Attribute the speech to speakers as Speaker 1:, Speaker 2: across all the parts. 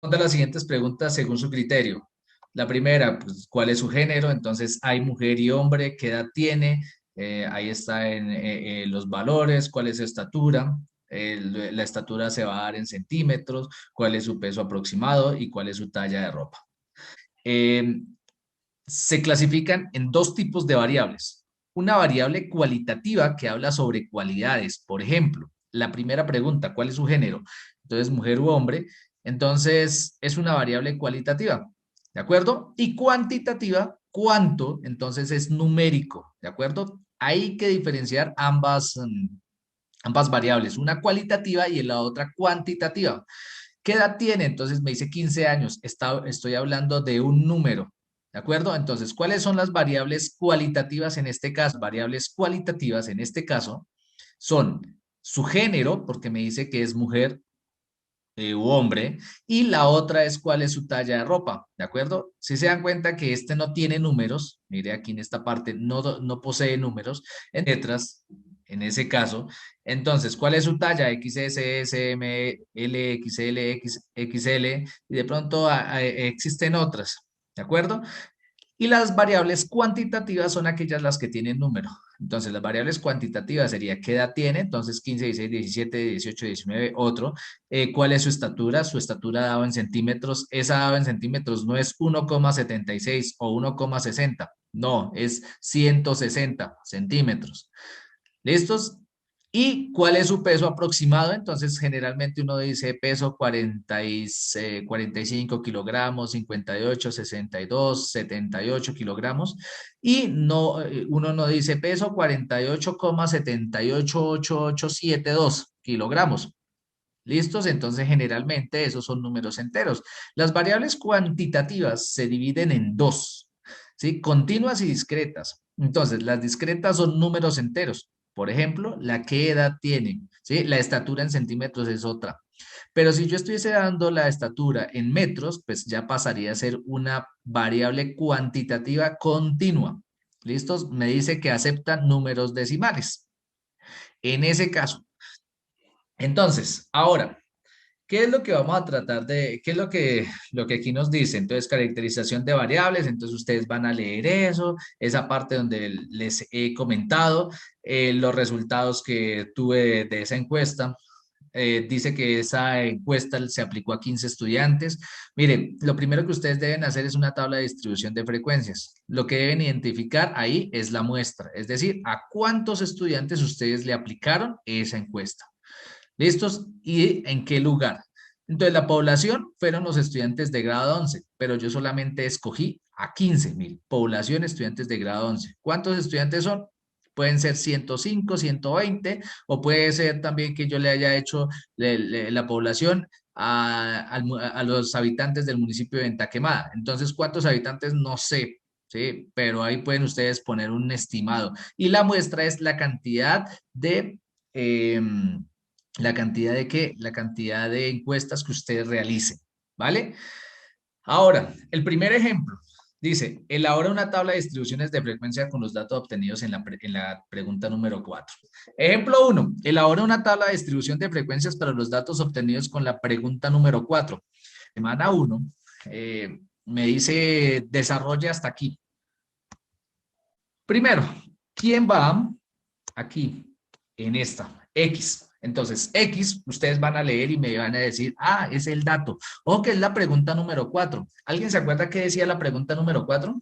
Speaker 1: Responda las siguientes preguntas según su criterio. La primera, pues, ¿cuál es su género? Entonces, hay mujer y hombre, ¿qué edad tiene? Ahí está en los valores, ¿cuál es su estatura? La estatura se va a dar en centímetros, ¿cuál es su peso aproximado y cuál es su talla de ropa? Eh, Se clasifican en dos tipos de variables. Una variable cualitativa que habla sobre cualidades. Por ejemplo, la primera pregunta, ¿cuál es su género? Entonces, mujer u hombre. Entonces, es una variable cualitativa, ¿de acuerdo? Y cuantitativa, ¿cuánto? Entonces es numérico, ¿de acuerdo? Hay que diferenciar ambas variables, una cualitativa y la otra cuantitativa. ¿Qué edad tiene? Entonces me dice 15 años. Estoy hablando de un número. ¿De acuerdo? Entonces, ¿cuáles son las variables cualitativas en este caso? Variables cualitativas en este caso son su género, porque me dice que es mujer u hombre, y la otra es cuál es su talla de ropa. ¿De acuerdo? Si se dan cuenta que este no tiene números, mire aquí en esta parte no posee números, en letras, en ese caso. Entonces, ¿cuál es su talla? XS, SM, L, XL, XL, y de pronto existen otras, ¿de acuerdo? Y las variables cuantitativas son aquellas las que tienen número. Entonces, las variables cuantitativas sería qué edad tiene, entonces 15, 16, 17, 18, 19, otro. ¿Cuál es su estatura? Su estatura dado en centímetros. Esa dado en centímetros no es 1,76 o 1,60, no, es 160 centímetros. ¿Listos? ¿Y cuál es su peso aproximado? Entonces, generalmente uno dice peso 45 kilogramos, 58, 62, 78 kilogramos. Y no, uno no dice peso 48,788872 kilogramos. ¿Listos? Entonces, generalmente esos son números enteros. Las variables cuantitativas se dividen en dos, ¿sí? Continuas y discretas. Entonces, las discretas son números enteros. Por ejemplo, la qué edad tiene, ¿sí? La estatura en centímetros es otra. Pero si yo estuviese dando la estatura en metros, pues ya pasaría a ser una variable cuantitativa continua. ¿Listos? Me dice que acepta números decimales. En ese caso. Entonces, ahora, ¿qué es lo que vamos a tratar de, qué es lo que aquí nos dice? Entonces, caracterización de variables, entonces ustedes van a leer eso, esa parte donde les he comentado los resultados que tuve de esa encuesta. Dice que esa encuesta se aplicó a 15 estudiantes. Miren, lo primero que ustedes deben hacer es una tabla de distribución de frecuencias. Lo que deben identificar ahí es la muestra, es decir, a cuántos estudiantes ustedes le aplicaron esa encuesta. ¿Listos? ¿Y en qué lugar? Entonces, la población fueron los estudiantes de grado 11, pero yo solamente escogí a 15.000. Población estudiantes de grado 11. ¿Cuántos estudiantes son? Pueden ser 105, 120, o puede ser también que yo le haya hecho la población a los habitantes del municipio de Ventaquemada. Entonces, ¿cuántos habitantes? No sé, ¿sí? Pero ahí pueden ustedes poner un estimado. Y la muestra es la cantidad de... la cantidad de qué, la cantidad de encuestas que ustedes realicen, ¿vale? Ahora, el primer ejemplo dice, elabora una tabla de distribuciones de frecuencia con los datos obtenidos en la pregunta número 4. Ejemplo 1, elabora una tabla de distribución de frecuencias para los datos obtenidos con la pregunta número 4. Semana 1, me dice, desarrolla hasta aquí. Primero, ¿quién va aquí en esta? X. Entonces, X, ustedes van a leer y me van a decir, ah, es el dato. O que es la pregunta número 4. ¿Alguien se acuerda qué decía la pregunta número 4?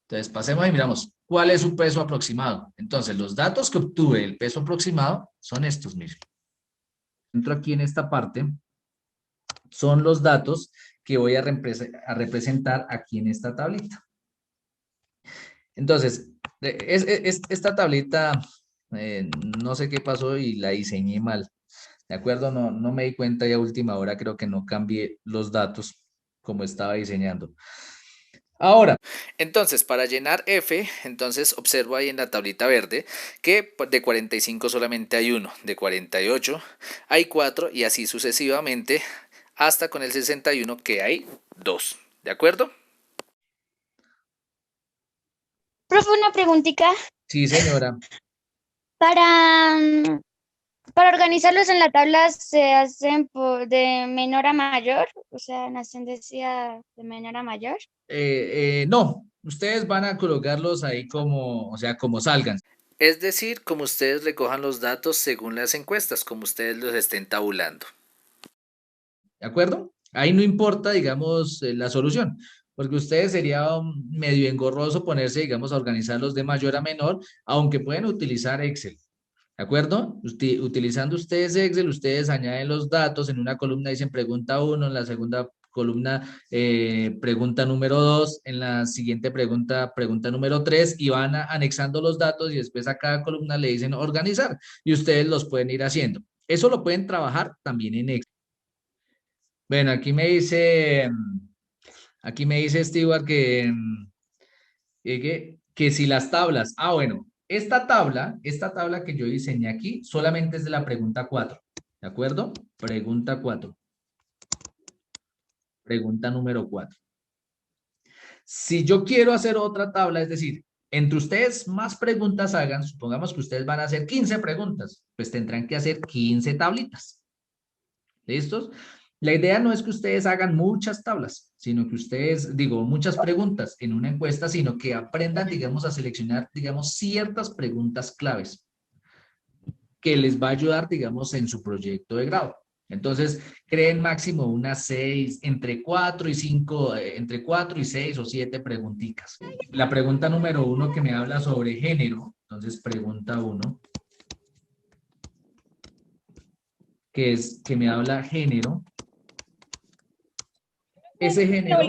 Speaker 1: Entonces, pasemos y miramos, ¿cuál es su peso aproximado? Entonces, los datos que obtuve el peso aproximado son estos, miren. Entro aquí en esta parte, son los datos que voy a representar aquí en esta tablita. Entonces, esta tablita, no sé qué pasó y la diseñé mal. ¿De acuerdo? No me di cuenta y a última hora creo que no cambié los datos como estaba diseñando. Ahora, entonces, para llenar F, entonces observo ahí en la tablita verde que de 45 solamente hay uno, de 48 hay 4 y así sucesivamente hasta con el 61 que hay 2. ¿De acuerdo?
Speaker 2: Profe, una preguntita.
Speaker 1: Sí, señora.
Speaker 2: Para Para organizarlos en la tabla se hacen de menor a mayor, o sea, en ascendencia de menor a mayor.
Speaker 1: No, ustedes van a colocarlos ahí como, o sea, como salgan. Es decir, como ustedes recojan los datos según las encuestas, como ustedes los estén tabulando. ¿De acuerdo? Ahí no importa, digamos, la solución, porque ustedes sería medio engorroso ponerse, digamos, a organizarlos de mayor a menor, aunque pueden utilizar Excel. ¿De acuerdo? Utilizando ustedes Excel, ustedes añaden los datos, en una columna dicen pregunta 1, en la segunda columna pregunta número 2, en la siguiente pregunta, pregunta número 3, y van anexando los datos y después a cada columna le dicen organizar y ustedes los pueden ir haciendo. Eso lo pueden trabajar también en Excel. Bueno, aquí me dice Stewart que si las tablas, bueno, esta tabla que yo diseñé aquí solamente es de la pregunta 4, ¿de acuerdo? Pregunta 4, pregunta número 4. Si yo quiero hacer otra tabla, es decir, entre ustedes más preguntas hagan, supongamos que ustedes van a hacer 15 preguntas, pues tendrán que hacer 15 tablitas. ¿Listos? La idea no es que ustedes hagan muchas tablas, sino que ustedes, digo, muchas preguntas en una encuesta, sino que aprendan, digamos, a seleccionar, digamos, ciertas preguntas claves que les va a ayudar, digamos, en su proyecto de grado. Entonces, creen máximo unas 6, entre 4 y 5, entre 4 y 6 o 7 preguntitas. La pregunta número 1 que me habla sobre género, entonces pregunta 1, que me habla género. Ese género,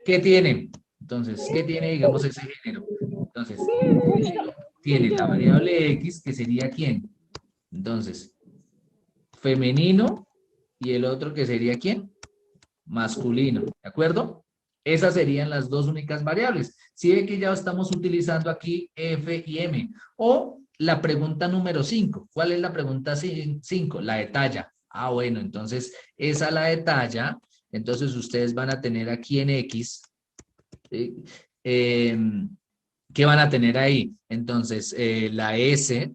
Speaker 1: ¿qué tiene? Entonces, ¿qué tiene, digamos, ese género? Entonces, tiene la variable X, que sería ¿quién? Entonces, femenino, y el otro que sería ¿quién? Masculino, ¿de acuerdo? Esas serían las dos únicas variables. Si ve que ya estamos utilizando aquí F y M. O la pregunta número 5. ¿Cuál es la pregunta 5? La de talla. Bueno, entonces esa la de talla. Entonces ustedes van a tener aquí en X, ¿sí? ¿Qué van a tener ahí? Entonces, la S,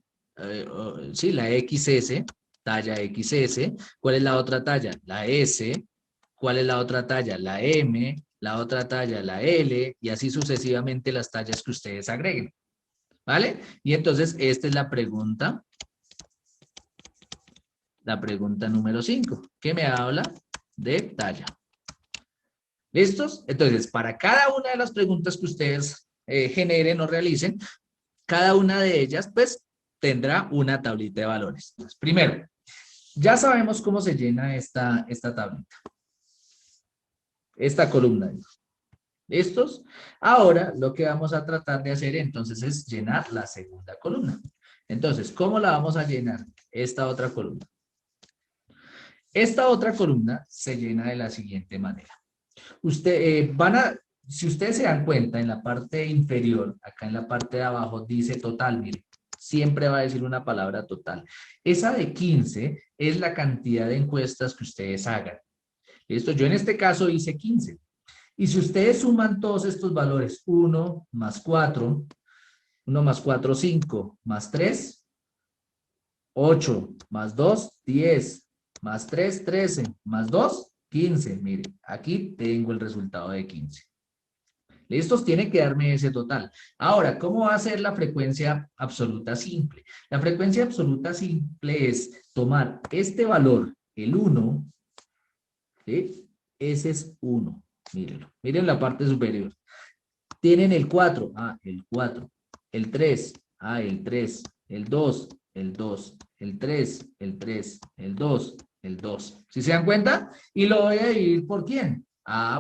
Speaker 1: sí, la XS, talla XS. ¿Cuál es la otra talla? La S. ¿Cuál es la otra talla? La M, la otra talla, la L, y así sucesivamente las tallas que ustedes agreguen. ¿Vale? Y entonces, esta es la pregunta número 5, que me habla de talla. ¿Listos? Entonces, para cada una de las preguntas que ustedes generen o realicen, cada una de ellas, pues, tendrá una tablita de valores. Entonces, primero, ya sabemos cómo se llena esta tablita, esta columna. ¿Listos? Ahora, lo que vamos a tratar de hacer entonces es llenar la segunda columna. Entonces, ¿cómo la vamos a llenar? Esta otra columna. Esta otra columna se llena de la siguiente manera. Si ustedes se dan cuenta, en la parte inferior, acá en la parte de abajo, dice total, miren. Siempre va a decir una palabra total. Esa de 15 es la cantidad de encuestas que ustedes hagan. ¿Listo? Yo en este caso hice 15. Y si ustedes suman todos estos valores, 1 más 4, 1 más 4, 5, más 3, 8, más 2, 10, más 3, 13, más 2, 15. Miren, aquí tengo el resultado de 15. ¿Listos? Tiene que darme ese total. Ahora, ¿cómo va a ser la frecuencia absoluta simple? La frecuencia absoluta simple es tomar este valor, el 1, ¿sí? Ese es 1. Mírenlo. Miren la parte superior. Tienen el 4, el 4. El 3, el 3. El 2, el 2. El 3, el 3. El 2, el 2. ¿Sí se dan cuenta? Y lo voy a dividir ¿por quién?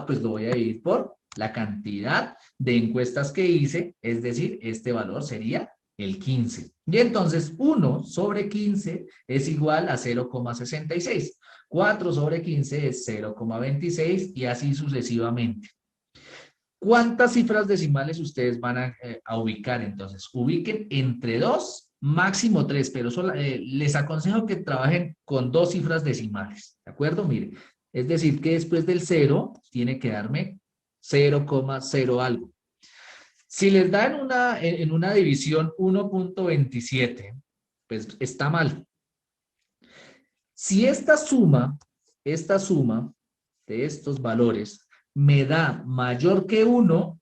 Speaker 1: Pues lo voy a dividir por la cantidad de encuestas que hice, es decir, este valor sería el 15. Y entonces 1 sobre 15 es igual a 0,66. 4 sobre 15 es 0,26 y así sucesivamente. ¿Cuántas cifras decimales ustedes van a ubicar? Entonces, ubiquen entre 2, máximo 3, pero les aconsejo que trabajen con 2 cifras decimales, ¿de acuerdo? Mire, es decir, que después del 0 tiene que darme 0,0 algo. Si les da en una división 1.27, pues está mal. Si esta suma de estos valores me da mayor que 1,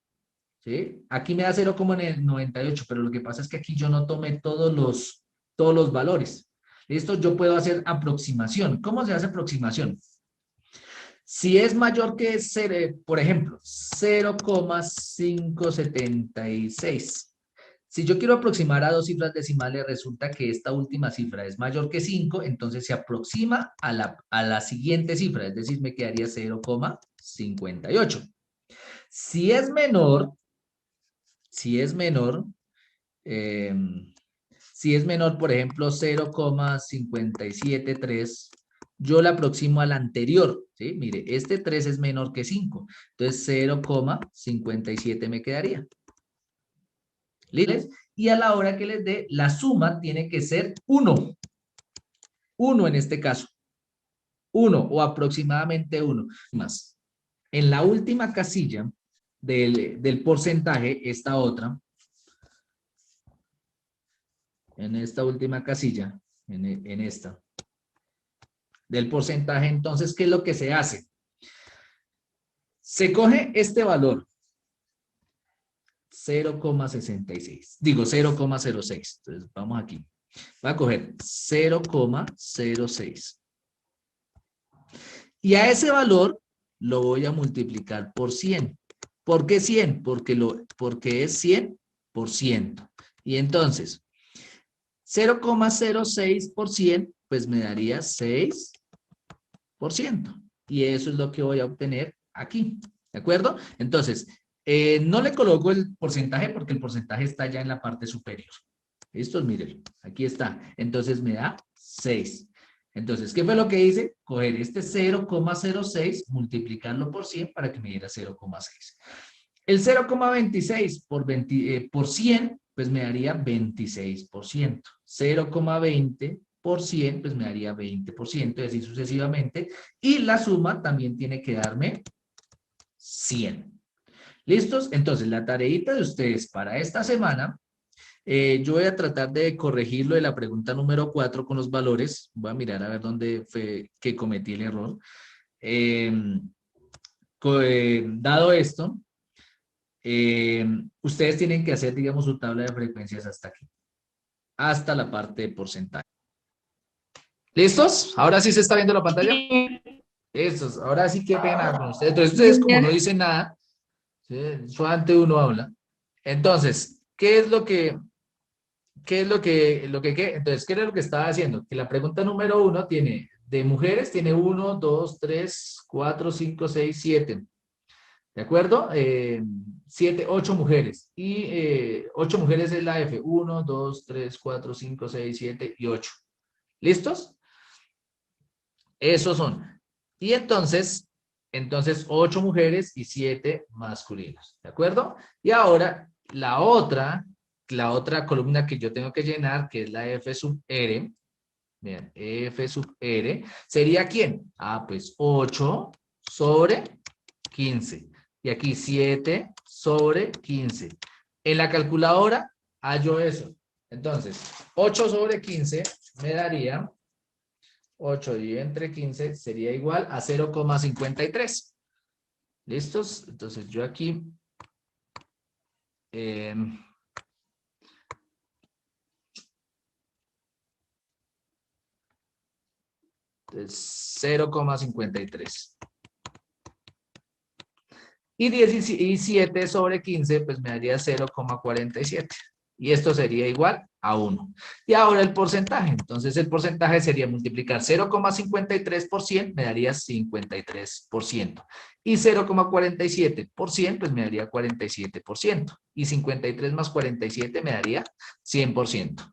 Speaker 1: ¿sí? Aquí me da 0,98, pero lo que pasa es que aquí yo no tomé todos los valores. ¿Listo? Yo puedo hacer aproximación. ¿Cómo se hace aproximación? Si es mayor que, por ejemplo, 0,576. Si yo quiero aproximar a dos cifras decimales, resulta que esta última cifra es mayor que 5, entonces se aproxima a la siguiente cifra, es decir, me quedaría 0,58. Si es menor, si es menor, por ejemplo, 0,573, yo la aproximo al anterior, ¿sí? Mire, este 3 es menor que 5, entonces 0,57 me quedaría. ¿Listo? Y a la hora que les dé, la suma tiene que ser 1. 1 en este caso. 1 o aproximadamente 1. Más. En la última casilla del porcentaje, esta otra, en esta última casilla, en esta, del porcentaje, entonces, ¿qué es lo que se hace? Se coge este valor, 0,66, digo 0,06, entonces vamos aquí. Voy a coger 0,06. Y a ese valor lo voy a multiplicar por 100. ¿Por qué 100? Porque es 100%. Y entonces, 0,06 por 100, pues me daría 6%. Y eso es lo que voy a obtener aquí. ¿De acuerdo? Entonces, no le coloco el porcentaje porque el porcentaje está ya en la parte superior. ¿Listo? Miren, aquí está. Entonces me da 6. Entonces, ¿qué fue lo que hice? Coger este 0,06, multiplicarlo por 100 para que me diera 0,6. El 0,26 por 100, pues me daría 26%. 0,20 por 100, pues me daría 20%, y así sucesivamente. Y la suma también tiene que darme 100. ¿Listos? Entonces, la tareita de ustedes para esta semana, yo voy a tratar de corregirlo de la pregunta número 4 con los valores. Voy a mirar a ver dónde fue que cometí el error. Dado esto, ustedes tienen que hacer, digamos, su tabla de frecuencias hasta aquí. Hasta la parte de porcentaje. ¿Listos? ¿Ahora sí se está viendo la pantalla? Listos. Ahora sí, qué pena con ustedes. Entonces, ustedes como no dicen nada, ¿sí? Solamente uno habla. Entonces, ¿qué es lo que entonces, ¿qué era lo que estaba haciendo? Que la pregunta número 1 tiene, de mujeres, tiene 1, 2, 3, 4, 5, 6, 7. ¿De acuerdo? 8 mujeres. Y 8 mujeres es la F. 1, 2, 3, 4, 5, 6, 7 y 8. ¿Listos? Esos son. Y entonces 8 mujeres y 7 masculinos. ¿De acuerdo? Y ahora, la otra columna que yo tengo que llenar, que es la F sub R. Bien, F sub R. ¿Sería quién? Ah, pues 8 sobre 15. Y aquí 7 sobre 15. En la calculadora hallo eso. Entonces, 8 sobre 15 me daría 8 dividido entre 15 sería igual a 0,53. ¿Listos? Entonces yo aquí 0,53. Y 17 sobre 15 pues me daría 0,47. Y esto sería igual a 1. Y ahora el porcentaje. Entonces el porcentaje sería multiplicar 0,53 por 100, me daría 53%. Y 0,47 por 100, pues me daría 47%. Y 53 más 47 me daría 100%.